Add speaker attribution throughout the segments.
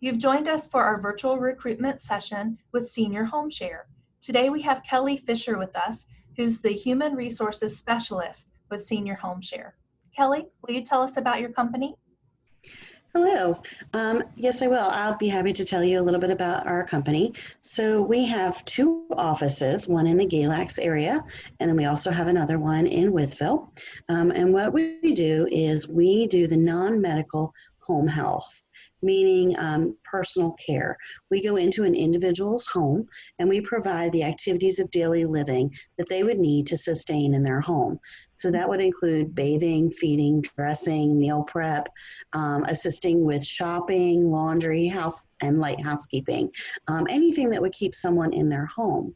Speaker 1: You've joined us for our virtual recruitment session with Senior Home Share. Today we have Kelly Fischer with us, who's the Human Resources Specialist with Senior Home Share. Kelly, will you tell us about your company?
Speaker 2: Hello. Yes, I will. I'll be happy to tell you a little bit about our company. So we have two offices, one in the Galax area, and then we also have another one in Wytheville. And what we do is we do the non-medical home health, meaning personal care. We go into an individual's home and we provide the activities of daily living that they would need to sustain in their home. So that would include bathing, feeding, dressing, meal prep, assisting with shopping, laundry, house, and light housekeeping, anything that would keep someone in their home.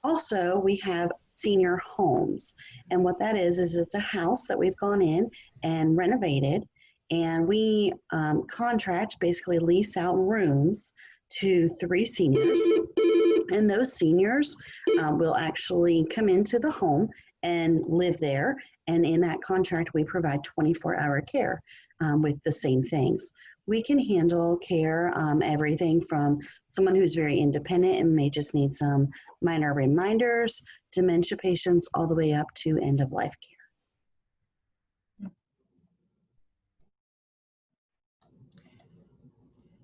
Speaker 2: Also, we have senior homes. And what that is it's a house that we've gone in and renovated, and we contract, basically lease out rooms to 3 seniors. And those seniors will actually come into the home and live there. And in that contract, we provide 24-hour care with the same things. We can handle care, everything from someone who's very independent and may just need some minor reminders, dementia patients, all the way up to end-of-life care.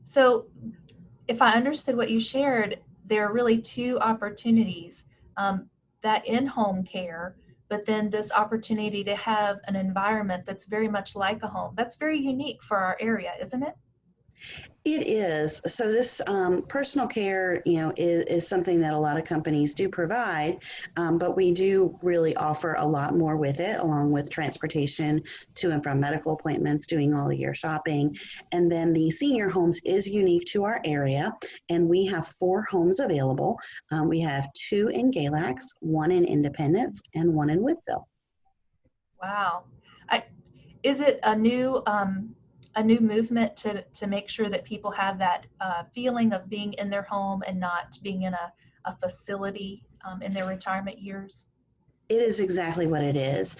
Speaker 1: So if I understood what you shared, there are really 2 opportunities, that in-home care, but then this opportunity to have an environment that's very much like a home. That's very unique for our area, isn't it?
Speaker 2: It is. So this personal care, is something that a lot of companies do provide, but we do really offer a lot more with it, along with transportation to and from medical appointments, doing all of your shopping. And then the senior homes is unique to our area, and we have 4 homes available. We have 2 in Galax, 1 in Independence, and 1 in Wytheville.
Speaker 1: Wow. Is it a new movement to make sure that people have that feeling of being in their home and not being in a facility in their retirement years?
Speaker 2: It is exactly what it is.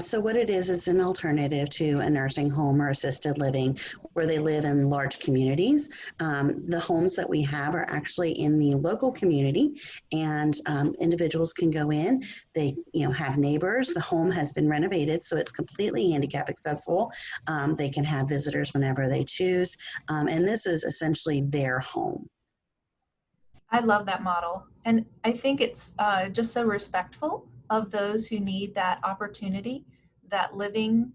Speaker 2: So what it is, it's an alternative to a nursing home or assisted living where they live in large communities. The homes that we have are actually in the local community, and individuals can go in. They have neighbors. The home has been renovated, so it's completely handicap accessible. They can have visitors whenever they choose, and this is essentially their home.
Speaker 1: I love that model. And I think it's just so respectful of those who need that opportunity, that living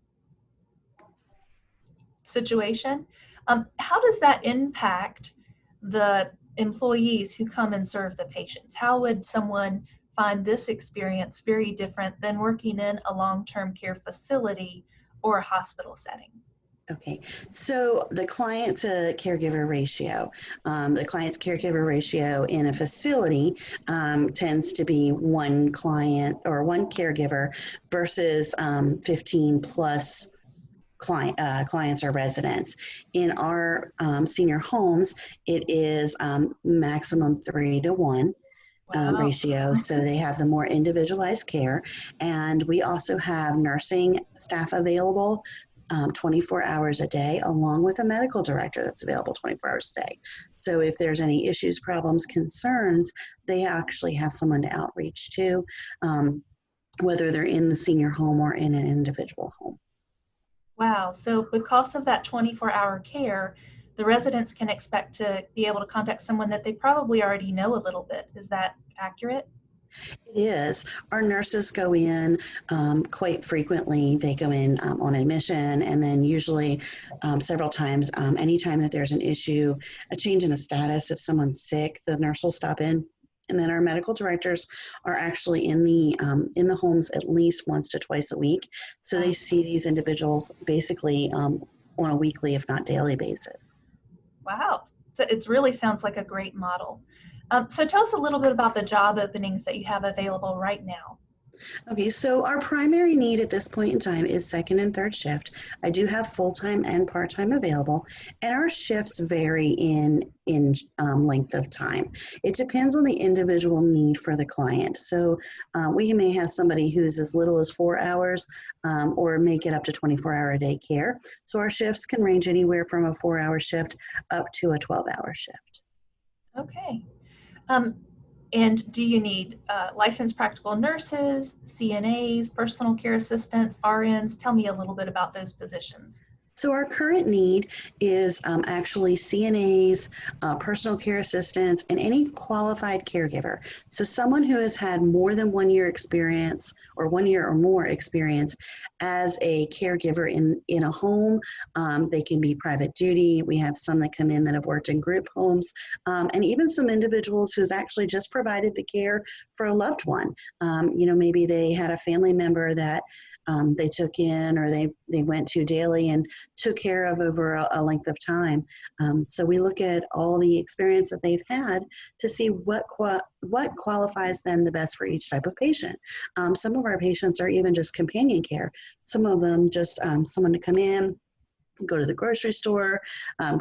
Speaker 1: situation. How does that impact the employees who come and serve the patients? How would someone find this experience very different than working in a long-term care facility or a hospital setting?
Speaker 2: Okay, so the client to caregiver ratio, in a facility tends to be 1 client or 1 caregiver versus 15 plus clients or residents. In our senior homes, it is maximum 3 to 1.
Speaker 1: Wow.
Speaker 2: Ratio, so they have the more individualized care. And we also have nursing staff available 24 hours a day, along with a medical director that's available 24 hours a day. So if there's any issues, problems, concerns, they actually have someone to outreach to, whether they're in the senior home or in an individual home.
Speaker 1: Wow. So because of that 24-hour care, the residents can expect to be able to contact someone that they probably already know a little bit. Is that accurate?
Speaker 2: It is. Our nurses go in quite frequently. They go in on admission, and then usually several times, anytime that there's an issue, a change in a status, if someone's sick, the nurse will stop in. And then our medical directors are actually in the homes at least once to twice a week. So they see these individuals basically on a weekly, if not daily basis.
Speaker 1: Wow. So it really sounds like a great model. So tell us a little bit about the job openings that you have available right now.
Speaker 2: Okay, so our primary need at this point in time is second and third shift. I do have full-time and part-time available, and our shifts vary in length of time. It depends on the individual need for the client. So we may have somebody who's as little as 4 hours or make it up to 24-hour a day care. So our shifts can range anywhere from a 4-hour shift up to a 12-hour shift.
Speaker 1: Okay. Um, and do you need licensed practical nurses, CNAs, personal care assistants, RNs? Tell me a little bit about those positions.
Speaker 2: So our current need is actually CNAs, personal care assistants, and any qualified caregiver. So someone who has had more than 1 year experience or 1 year or more experience as a caregiver in a home. They can be private duty. We have some that come in that have worked in group homes, and even some individuals who've actually just provided the care for a loved one. Maybe they had a family member that they took in or they went to daily and took care of over a length of time. So we look at all the experience that they've had to see what qualifies them the best for each type of patient. Some of our patients are even just companion care. Some of them just someone to come in, go to the grocery store,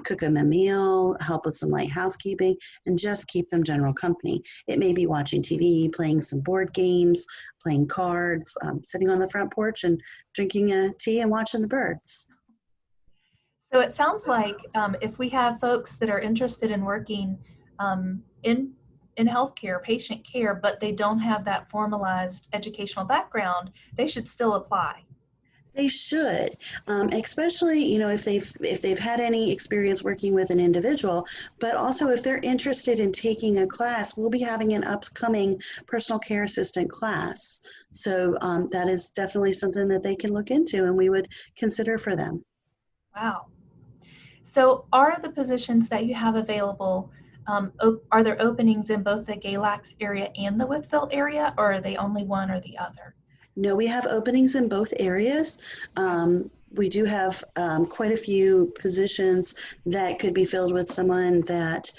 Speaker 2: cook them a meal, help with some light housekeeping, and just keep them general company. It may be watching TV, playing some board games, playing cards, sitting on the front porch and drinking a tea and watching the birds.
Speaker 1: So it sounds like if we have folks that are interested in working in healthcare, patient care, but they don't have that formalized educational background, they should still apply.
Speaker 2: They should, especially if they've had any experience working with an individual, but also if they're interested in taking a class, we'll be having an upcoming personal care assistant class. So that is definitely something that they can look into, and we would consider for them.
Speaker 1: Wow. So are the positions that you have available, are there openings in both the Galax area and the Wytheville area, or are they only one or the other?
Speaker 2: No, we have openings in both areas. We do have quite a few positions that could be filled with someone that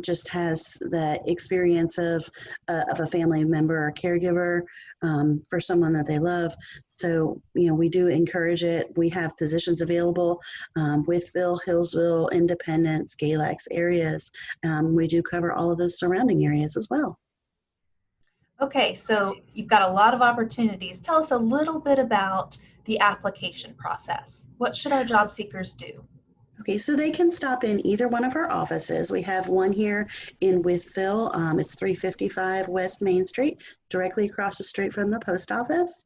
Speaker 2: just has the experience of a family member or caregiver for someone that they love. So, we do encourage it. We have positions available, Wytheville, Hillsville, Independence, Galax areas. We do cover all of those surrounding areas as well.
Speaker 1: Okay, so you've got a lot of opportunities. Tell us a little bit about the application process. What should our job seekers do?
Speaker 2: Okay, so they can stop in either one of our offices. We have one here in Wytheville. It's 355 West Main Street, directly across the street from the post office.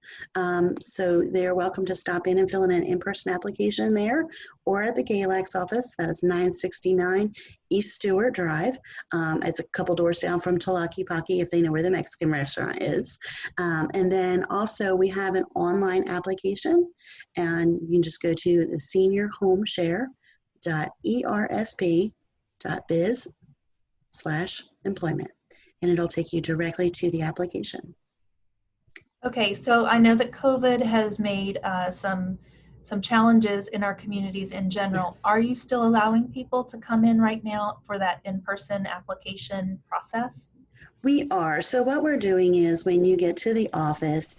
Speaker 2: So they're welcome to stop in and fill in an in-person application there, or at the Galax office. That is 969 East Stewart Drive. It's a couple doors down from Talaki if they know where the Mexican restaurant is. And then also we have an online application, and you can just go to the Senior Home Share ersp.biz/employment, and it'll take you directly to the application.
Speaker 1: Okay, so I know that COVID has made some challenges in our communities in general.
Speaker 2: Yes.
Speaker 1: Are you still allowing people to come in right now for that in-person application process?
Speaker 2: We are. So what we're doing is when you get to the office,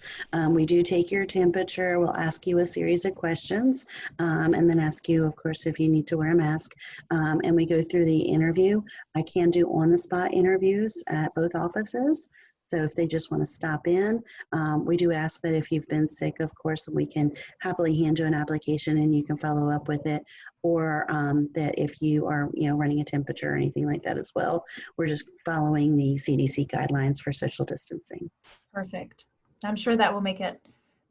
Speaker 2: we do take your temperature. We'll ask you a series of questions, and then ask you, of course, if you need to wear a mask. And we go through the interview. I can do on-the-spot interviews at both offices. So if they just want to stop in, we do ask that if you've been sick, of course, we can happily hand you an application and you can follow up with it. Or that if you are, running a temperature or anything like that as well, we're just following the CDC guidelines for social distancing.
Speaker 1: Perfect. I'm sure that will make it,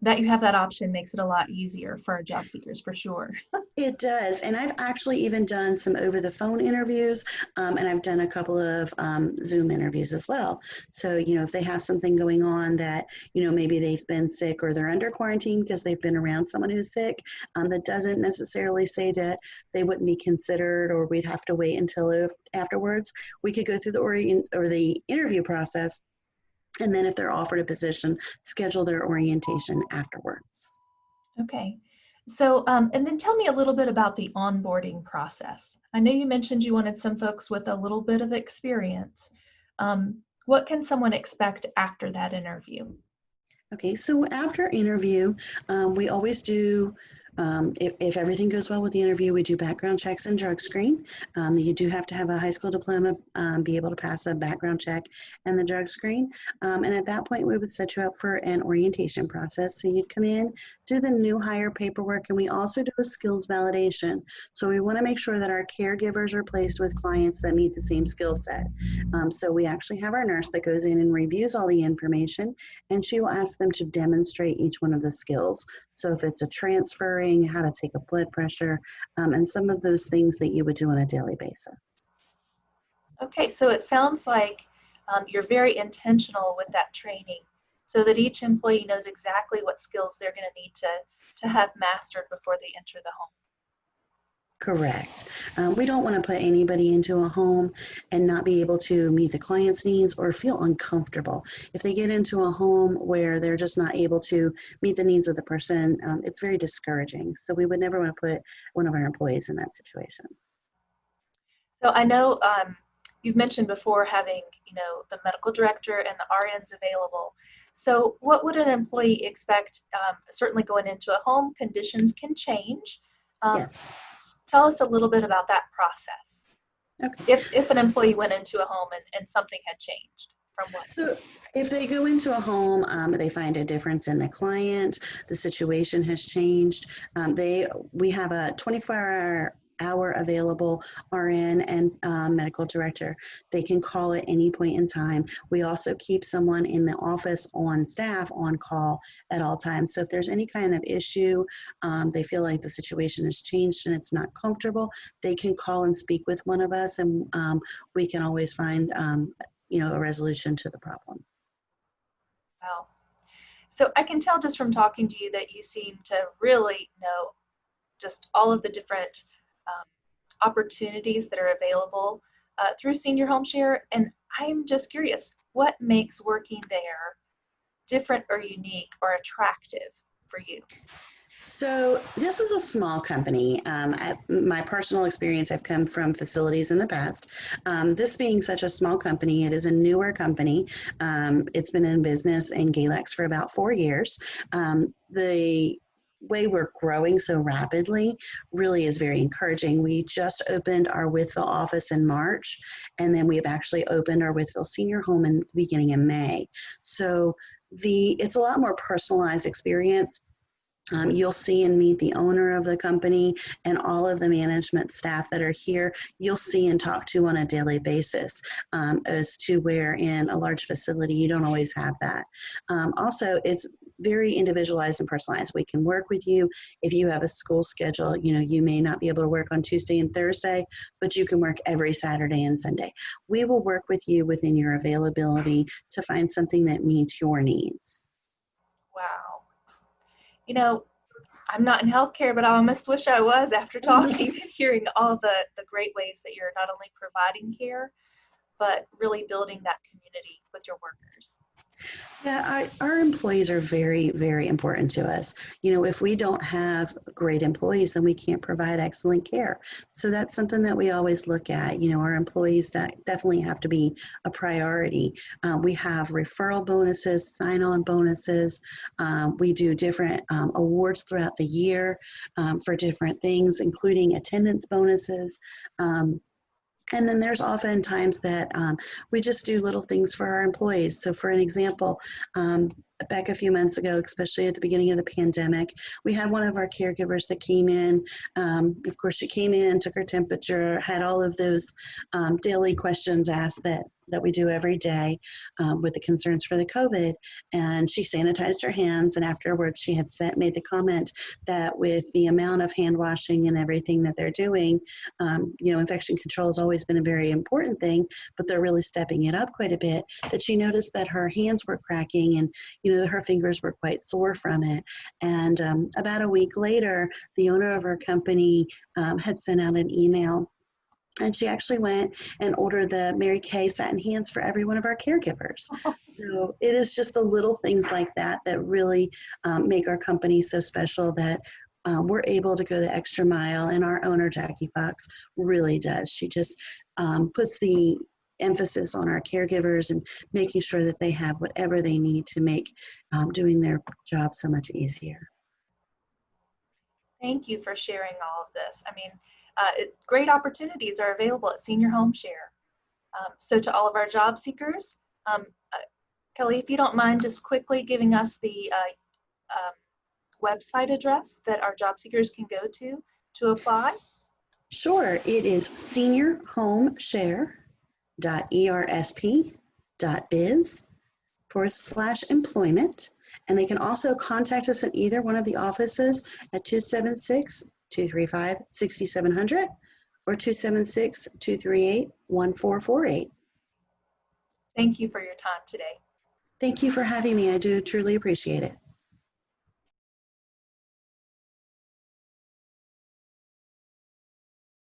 Speaker 1: that you have that option makes it a lot easier for our job seekers for sure.
Speaker 2: It does. And I've actually even done some over the phone interviews, and I've done a couple of Zoom interviews as well. So, if they have something going on that, maybe they've been sick or they're under quarantine because they've been around someone who's sick, that doesn't necessarily say that they wouldn't be considered or we'd have to wait until afterwards. We could go through the interview process, and then if they're offered a position, schedule their orientation afterwards.
Speaker 1: Okay. So, and then tell me a little bit about the onboarding process. I know you mentioned you wanted some folks with a little bit of experience. What can someone expect after that interview?
Speaker 2: Okay, so after interview, we always do, if everything goes well with the interview, we do background checks and drug screen. You do have to have a high school diploma, be able to pass a background check and the drug screen. And at that point, we would set you up for an orientation process. So you'd come in, do the new hire paperwork, and we also do a skills validation. So we want to make sure that our caregivers are placed with clients that meet the same skill set. So we actually have our nurse that goes in and reviews all the information, and she will ask them to demonstrate each one of the skills. So if it's a transferring, how to take a blood pressure, and some of those things that you would do on a daily basis.
Speaker 1: Okay, so it sounds like you're very intentional with that training so that each employee knows exactly what skills they're going to need to have mastered before they enter the home.
Speaker 2: Correct. We don't want to put anybody into a home and not be able to meet the client's needs or feel uncomfortable. If they get into a home where they're just not able to meet the needs of the person, it's very discouraging. So we would never want to put one of our employees in that situation.
Speaker 1: So I know you've mentioned before having, the medical director and the RNs available. So what would an employee expect? Certainly going into a home, conditions can change. Um,
Speaker 2: Yes.
Speaker 1: Tell us a little bit about that process.
Speaker 2: Okay.
Speaker 1: If an employee went into a home and something had changed from what?
Speaker 2: So if they go into a home, they find a difference in the client, the situation has changed. We have a 24-hour available RN and medical director. They can call at any point in time. We also keep someone in the office on staff on call at all times. So if there's any kind of issue, they feel like the situation has changed and it's not comfortable, they can call and speak with one of us, and we can always find a resolution to the problem.
Speaker 1: Wow. So I can tell just from talking to you that you seem to really know just all of the different um, opportunities that are available through Senior Home Share. And I'm just curious, what makes working there different or unique or attractive for you?
Speaker 2: So this is a small company. My personal experience, I've come from facilities in the past. This being such a small company, it is a newer company. It's been in business in Galax for about 4 years. The way we're growing so rapidly really is very encouraging. We just opened our Withville office in March, and then we have actually opened our Withville Senior Home in the beginning of May. So it's a lot more personalized experience. You'll see and meet the owner of the company and all of the management staff that are here. You'll see and talk to on a daily basis, as to where in a large facility you don't always have that. Also, it's very individualized and personalized. We can work with you if you have a school schedule. You may not be able to work on Tuesday and Thursday, but you can work every Saturday and Sunday. We will work with you within your availability to find something that meets your needs.
Speaker 1: Wow. I'm not in healthcare, but I almost wish I was after talking and hearing all the great ways that you're not only providing care, but really building that community with your workers.
Speaker 2: Yeah, our employees are very, very important to us. If we don't have great employees, then we can't provide excellent care. So that's something that we always look at. Our employees definitely have to be a priority. We have referral bonuses, sign-on bonuses. We do different awards throughout the year for different things, including attendance bonuses. And then there's often times that we just do little things for our employees. So for an example, back a few months ago, especially at the beginning of the pandemic, we had one of our caregivers that came in. Of course, she came in, took her temperature, had all of those daily questions asked that we do every day with the concerns for the COVID. And she sanitized her hands. And afterwards, she had made the comment that with the amount of hand washing and everything that they're doing, infection control has always been a very important thing, but they're really stepping it up quite a bit, that she noticed that her hands were cracking and, her fingers were quite sore from it. And about a week later, the owner of our company had sent out an email, and she actually went and ordered the Mary Kay satin hands for every one of our caregivers. So it is just the little things like that that really make our company so special, that we're able to go the extra mile. And our owner, Jackie Fox, really does. She just puts the emphasis on our caregivers and making sure that they have whatever they need to make doing their job so much easier.
Speaker 1: Thank you for sharing all of this. I mean, great opportunities are available at Senior Home Share. So to all of our job seekers, Kelly, if you don't mind just quickly giving us the website address that our job seekers can go to apply.
Speaker 2: Sure, it is seniorhomeshare.ersp.biz/employment. And they can also contact us at either one of the offices at 276-235-6700 or 276-238-1448.
Speaker 1: Thank you for your time today.
Speaker 2: Thank you for having me. I do truly appreciate it.